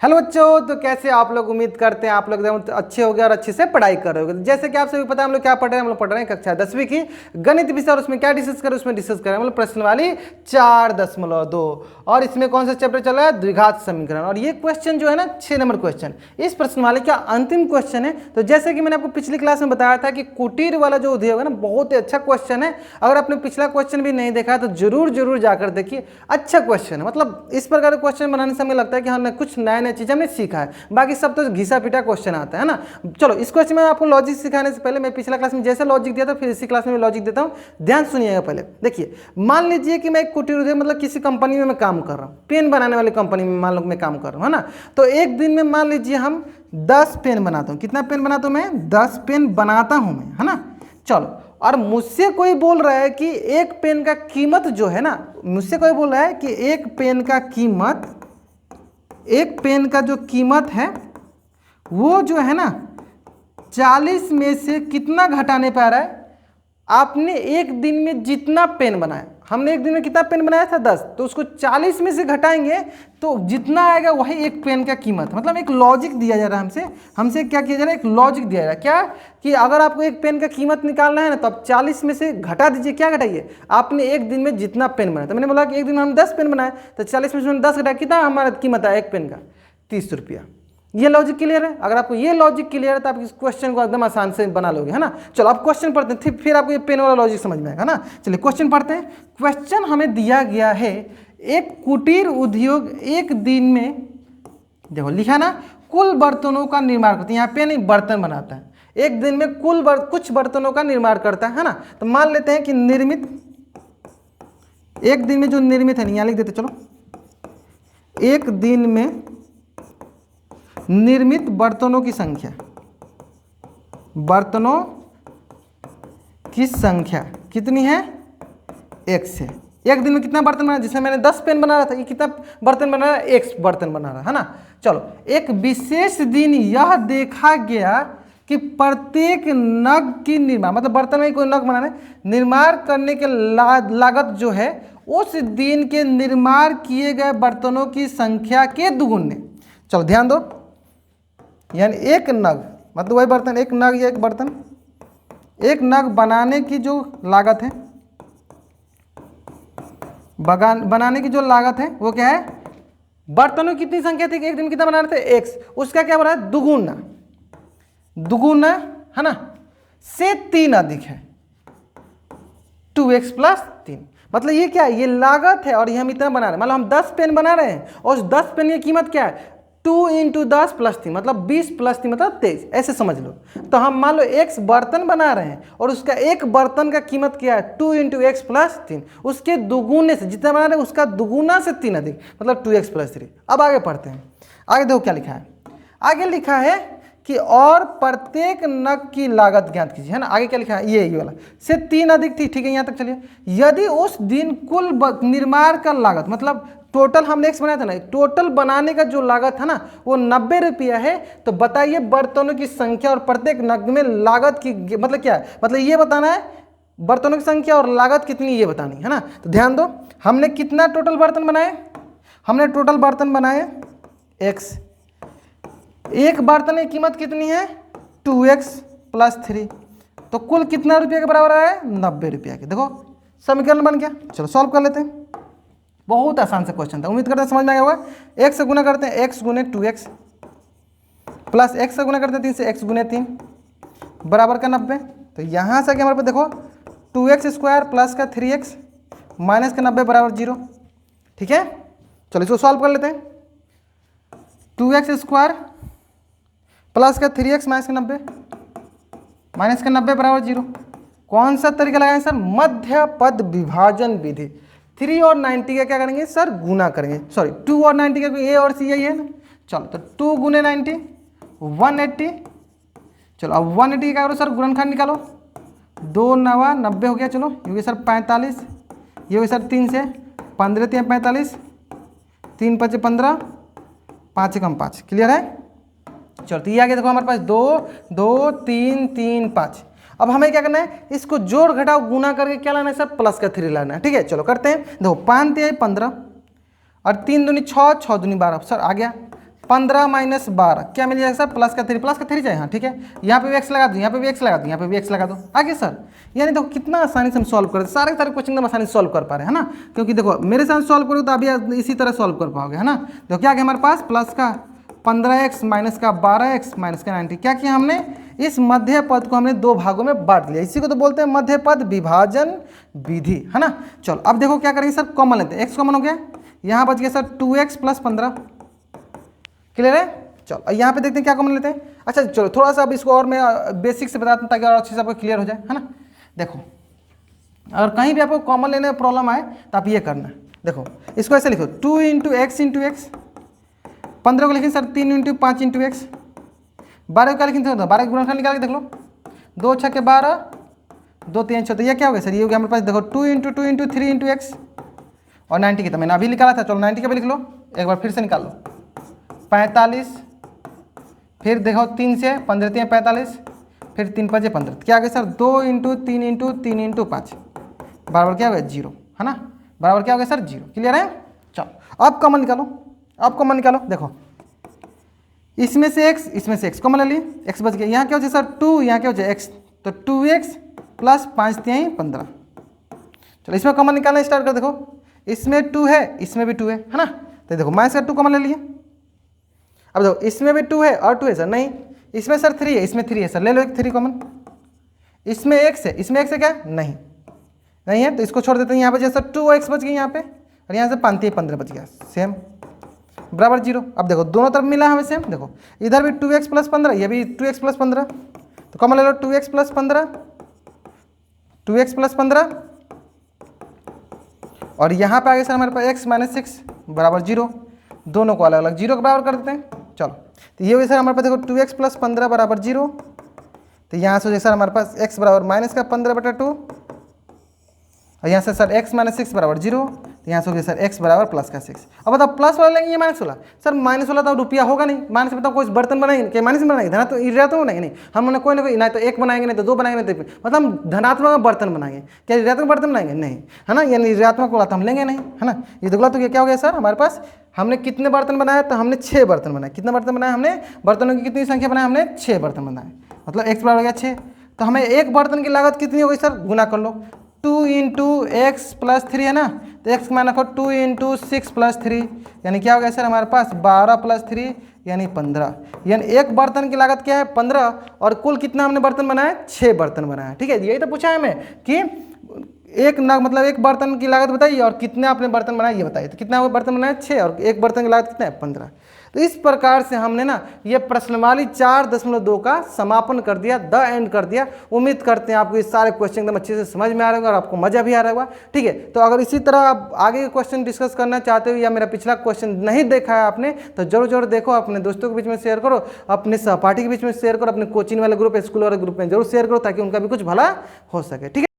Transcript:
Hello बच्चों, तो कैसे आप लोग? उम्मीद करते हैं आप लोग एकदम अच्छे हो गए और अच्छे से पढ़ाई कर रहे हो। जैसे कि आप सभी पता है हम लोग क्या पढ़ रहे हैं, हम लोग पढ़ रहे हैं कक्षा 10वीं की गणित विषय। और उसमें क्या डिस्कस करें, उसमें डिस्कस करें हम लोग प्रश्न वाली 4.2। और इसमें कौन सा चैप्टर चल रहा है? द्विघात समीकरण। और ये क्वेश्चन जो है ना 6 नंबर क्वेश्चन, इस प्रश्न वाले का अंतिम क्वेश्चन है। तो जैसे कि मैंने आपको पिछली क्लास में बताया था कि कुटीर वाला जो उद्योग है ना, बहुत ही अच्छा क्वेश्चन है। अगर आपने पिछला क्वेश्चन भी नहीं देखा तो जरूर जाकर देखिए, अच्छा क्वेश्चन है। मतलब इस प्रकार के क्वेश्चन बनाने से हमें लगता है कि हमने कुछ नया चीज़ हमने सीखा है। बाकी सब तो घिसा पिटा क्वेश्चन आता है ना। चलो इस क्वेश्चन में आपको लॉजिक सिखाने से पहले मैं पिछला क्लास में जैसे लॉजिक दिया था फिर इसी क्लास में लॉजिक देता हूं। ध्यान सुनिएगा पहले। देखिए, मान लीजिए कि मैं एक कुटीर उद्योग मतलब किसी कंपनी में मैं काम कर रहा हूं, पेन बनाने वाली कंपनी में मान लो मैं काम कर रहा हूं, है ना। तो एक दिन में मान लीजिए हम 10 पेन बनाता हूं। कितना पेन बनाता हूं मैं? 10 पेन बनाता हूं मैं, है ना। चलो, और मुझसे कोई बोल रहा है कि एक पेन का कीमत जो है ना, मुझसे कोई बोल रहा है कि एक पेन का जो कीमत है वो जो है ना 40 में से कितना घटाने पा रहा है। आपने एक दिन में जितना पेन बनाया, हमने एक दिन में कितना पेन बनाया था? 10। तो उसको 40 में से घटाएंगे तो जितना आएगा वही एक पेन का कीमत। मतलब एक लॉजिक दिया जा रहा है हमसे क्या किया जा रहा है? एक लॉजिक दिया जा रहा है। क्या कि अगर आपको एक पेन का कीमत निकालना है ना, तो आप 40 में से घटा दीजिए। क्या घटाइए? आपने एक दिन में जितना पेन बनाया। तो मैंने बोला कि एक दिन में हम 10 पेन बनाए, तो 40 में से 10 घटाया, कितना हमारा कीमत है एक पेन का? 30 रुपया। ये लॉजिक क्लियर है? अगर आपको ये लॉजिक क्लियर है तो आप इस क्वेश्चन को एकदम आसान से बना लोगे, है ना। चलो आप क्वेश्चन पढ़ते हैं, फिर आपको ये पेन वाला लॉजिक समझ में आएगा ना। चलिए क्वेश्चन पढ़ते हैं। क्वेश्चन हमें दिया गया है, एक कुटीर उद्योग एक दिन में, देखो लिखा ना, कुल बर्तनों का निर्माण करता है। यहाँ पे नहीं, बर्तन बनाता है। एक दिन में कुछ बर्तनों का निर्माण करता है ना। तो मान लेते हैं कि निर्मित, एक दिन में जो निर्मित है, यहाँ लिख देते चलो, एक दिन में निर्मित बर्तनों की संख्या कितनी है? x है। एक दिन में कितना बर्तन बना? जैसे मैंने 10 पेन बना रहा था, ये कितना बर्तन बना रहा है? x बर्तन बना रहा है ना। चलो, एक विशेष दिन यह देखा गया कि प्रत्येक नग की निर्माण, मतलब बर्तन में कोई नग बनाना है, निर्माण करने के लागत जो है उस दिन के निर्माण किए गए बर्तनों की संख्या के दुगुने। चलो ध्यान दो, यानी एक नग मतलब वही बर्तन, एक नग या एक बर्तन, एक नग बनाने की जो लागत है, बनाने की जो लागत है वो क्या है? बर्तनों की कितनी संख्या थी? एक दिन में कितना बना रहे थे? x। उसका क्या बना है? दुगुना, है ना, से 3 अधिक है, 2x + 3। मतलब ये क्या है? ये लागत है और ये हम इतना बना रहे हैं। मतलब हम 10 पेन बना रहे हैं और उस 10 पेन की कीमत क्या है? 2 × 10 + 3, मतलब 20 + 3 मतलब 23। ऐसे समझ लो। तो हम मान लो x बर्तन बना रहे हैं और उसका एक बर्तन का कीमत क्या है? 2 × x + 3। उसके दुगुने से, जितना बना रहे हैं उसका दुगुना से 3 अधिक, मतलब 2x + 3। अब आगे पढ़ते हैं। आगे देखो क्या लिखा है। आगे लिखा है कि और प्रत्येक नग की लागत ज्ञात कीजिए, है ना। आगे क्या लिखा है? ये वाला से 3 अधिक थी, ठीक है, यहाँ तक चलिए। यदि उस दिन कुल निर्माण का लागत, मतलब टोटल हमने x बनाया था ना, टोटल बनाने का जो लागत है ना वो 90 रुपया है, तो बताइए बर्तनों की संख्या और प्रत्येक नग में लागत की, मतलब क्या है? मतलब ये बताना है बर्तनों की संख्या और लागत कितनी, ये बतानी है ना। तो ध्यान दो, हमने कितना टोटल बर्तन बनाए? हमने टोटल बर्तन बनाए x। एक बर्तन की कीमत कितनी है? 2x + 3। तो कुल कितना रुपये के बराबर है? 90 रुपया के। देखो समीकरण बन गया। चलो सॉल्व कर लेते हैं। बहुत आसान सा क्वेश्चन था, उम्मीद करते हैं समझ में आया होगा। x से गुना करते हैं, x × 2x प्लस x से गुना करते हैं 3 से, x × 3 बराबर का 90। तो यहाँ से हमारे पास देखो 2x² प्लस का 3x माइनस का 90 बराबर 0। ठीक है, चलो इसको सॉल्व कर लेते हैं। 2x² प्लस का 3x माइनस का 90 बराबर 0। कौन सा तरीका लगाएंगे सर? मध्य पद विभाजन विधि। 3 और 90 का क्या करेंगे सर? गुना करेंगे। सॉरी, 2 और 90 का a और c यही है ना। चलो तो 2 × 90 180। चलो अब 180 क्या करो सर? गुणनखंड निकालो। 2 × 9 90 हो गया। चलो ये हो सर 45, ये हो सर 3 से 15 × 3 = 45, 3 × 5 = 15, 5 × 5। क्लियर है? चलो तो ये आगे देखो हमारे पास 2 2 3 3 5। अब हमें क्या करना है? इसको जोड़ घटाओ गुना करके क्या लाना है सर? प्लस का 3 लाना है। ठीक है, चलो करते हैं। देखो 5 × 3 = 15 और 3 दूनी 6, 6 दूनी 12 सर आ गया। 15 माइनस 12 क्या मिल जाएगा सर? प्लस का 3 चाहिए। हाँ ठीक है, यहाँ पे भी एक्स लगा दो, यहाँ पे भी एक्स लगा दो, यहाँ पे भी एक्स लगा दो, आगे सर। यानी देखो कितना आसानी से हम सॉल्व कर सारे क्वेश्चन एकदम आसानी से सॉल्व कर पा रहे हैं, है ना। क्योंकि देखो मेरे साथ सॉल्व करो तो अभी इसी तरह सॉल्व कर पाओगे, है ना। तो क्या किया हमारे पास? प्लस का 15x माइनस का 12x माइनस का 90। क्या किया हमने? इस मध्य पद को हमने दो भागों में बांट लिया। इसी को तो बोलते हैं मध्य पद विभाजन विधि, है ना। चलो अब देखो क्या करेंगे सर, कॉमन लेते हैं। x कॉमन हो गया, यहाँ बच गया सर 2x प्लस 15। क्लियर है? चलो यहाँ पे देखते हैं क्या कॉमन लेते हैं। अच्छा चलो थोड़ा सा अब इसको और मैं बेसिक से बताता हूँ ताकि और अच्छे से आपको क्लियर हो जाए, है ना। देखो अगर कहीं भी आपको कॉमन लेने में प्रॉब्लम आए तो आप ये करना। देखो इसको ऐसे लिखो 2 इंटू एक्स इंटू एक्स। 15 को लिखें सर 3 इंटू 5 इंटू एक्स। 12 को क्या लिखें? 12 का गुणनखंड निकाल के देख लो। 2 छक्के 12, 2 3 6। तो ये क्या हो गया सर? ये हो गया हमारे पास देखो 2 इंटू 2 इंटू 3 इंटू एक्स और 90 की तो मैंने अभी निकाला था। चलो 90 का भी लिख लो, एक बार फिर से निकाल लो। 45, फिर देखो 3 से 15 3 45, फिर 3 5 15। क्या आ गया सर? 2 इंटू 3 इंटू 3 इंटू 5 बराबर क्या हो गया? 0, है ना। बराबर क्या हो गया सर? 0। क्लियर है? चलो अब कॉमन निकालो, अब कॉमन निकालो। देखो इसमें से x, इसमें से x कॉमन ले लिए, x बच गया। यहाँ क्या हो जाए सर? 2, यहाँ क्या हो जाए? x। तो 2x प्लस 5 3 15। चलो इसमें कॉमन निकालना स्टार्ट कर। देखो इसमें 2 है, इसमें भी 2 है ना। तो देखो माइनस का 2 कॉमन ले लिए। अब देखो इसमें भी 2 है और 2 है सर, नहीं। इसमें सर 3 है, इसमें 3 है सर, ले लो एक 3 कॉमन। इसमें x है, इसमें x है क्या? नहीं, नहीं है तो इसको छोड़ देते हैं। यहाँ पे जैसा 2x बच गया यहाँ पे, और यहाँ से 5 3 15 बच गया, सेम बराबर 0। अब देखो दोनों तरफ मिला हमें सेम। देखो इधर भी 2x प्लस 15, ये भी 2x प्लस 15, तो कॉमन ले लो 2x प्लस 15, 2x प्लस 15। और यहाँ पे आ गया सर हमारे पास x माइनस 6 बराबर 0। दोनों को अलग अलग 0 के बराबर कर देते हैं। चलो तो ये हो गया सर हमारे पास देखो 2x प्लस 15 बराबर 0। तो यहाँ से हो जाए सर हमारे पास x बराबर माइनस का 15/2, और यहाँ से सर x माइनस 6 बराबर 0। तो यहाँ से हो गया सर x बराबर प्लस का 6। अब बताओ प्लस वाला लेंगे या माइनस वाला? सर माइनस वाला तो रुपया होगा नहीं। माइनस बताओ कोई बर्तन बनाएंगे क्या? माइनस में बनाएंगे, धना तो ऋणात्मक बनाएंगे नहीं। हमने कोई ना कोई, ना तो 1 बनाएंगे, नहीं तो 2 बनाएंगे, नहीं तो मतलब हम धनात्मक बर्तन बनाएंगे। क्या ऋणात्मक बर्तन बनाएंगे? नहीं, है ना। यानी ऋणात्मक वाला तो हम लेंगे नहीं, है ना। ये देखो तो ये क्या हो गया सर हमारे पास? हमने कितने बर्तन बनाए? तो हमने 6 बर्तन बनाए। कितने बर्तन बनाए हमने? बर्तनों की कितनी संख्या बनाए हमने? 6 बर्तन बनाए। मतलब x बराबर हो गया 6। तो हमें एक बर्तन की लागत कितनी हो गई सर? गुना कर लो, 2 इंटू एक्स प्लस 3 है ना। तो x मान रखो 2 इंटू 6 प्लस 3, यानी क्या हो गया सर हमारे पास? 12 प्लस 3 यानी 15। यानी एक बर्तन की लागत क्या है? 15। और कुल कितना हमने बर्तन बनाए? 6 बर्तन बनाए। ठीक है, यही तो पूछा है हमें कि मतलब एक बर्तन की लागत बताइए और कितने आपने बर्तन बनाए ये बताइए। तो कितना बर्तन बनाए? 6, और एक बर्तन की लागत कितना है? 15। तो इस प्रकार से हमने ना ये प्रश्नवाली 4.2 का समापन कर दिया, द एंड कर दिया। उम्मीद करते हैं आपको ये सारे क्वेश्चन एकदम अच्छे से समझ में आ रहा होगा और आपको मजा भी आ रहा होगा। ठीक है, तो अगर इसी तरह आप आगे के क्वेश्चन डिस्कस करना चाहते हो या मेरा पिछला क्वेश्चन नहीं देखा है आपने तो जरूर जरूर देखो, अपने दोस्तों के बीच में शेयर करो, अपने सहपाठी के बीच में शेयर करो, अपने कोचिंग वाले ग्रुप, स्कूल वाले ग्रुप में जरूर शेयर करो ताकि उनका भी कुछ भला हो सके। ठीक है।